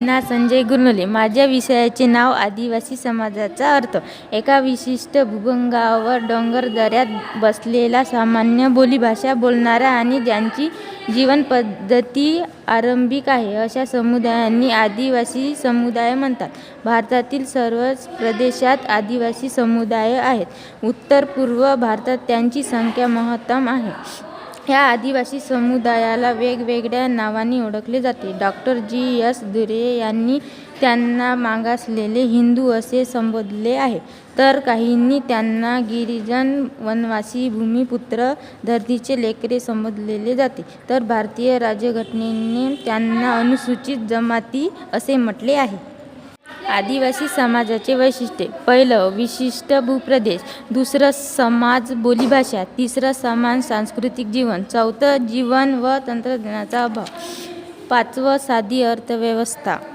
ना संजय गुरनुले. माझ्या विषयाचे नाव आदिवासी समाजाचा अर्थ. एका विशिष्ट भूभागावर डोंगरदऱ्यात बसलेला सामान्य बोलीभाषा बोलणारा आणि ज्यांची जीवनपद्धती आरंभिक आहे अशा समुदायांना आदिवासी समुदाय म्हणतात. भारतातील सर्वच प्रदेशात आदिवासी समुदाय आहेत. उत्तर पूर्व भारतात त्यांची संख्या महत्तम आहे. ह्या आदिवासी समुदायाला वेगवेगळ्या नावांनी ओळखले जाते. डॉ. जी. एस. धुरे यांनी त्यांना मागासलेले हिंदू असे संबोधले आहे, तर काहींनी त्यांना गिरिजन, वनवासी, भूमिपुत्र, धरतीचे लेकरे संबोधले जाते, तर भारतीय राज्यघटनेने त्यांना अनुसूचित जमाती असे म्हटले आहे. आदिवासी समाजाचे वैशिष्ट्ये. पहिलं, विशिष्ट भूप्रदेश. दुसरं, समाज बोलीभाषा. तिसरं, समान सांस्कृतिक जीवन. चौथं, जीवन व तंत्रज्ञानाचा अभाव. पाचवं, साधी अर्थव्यवस्था.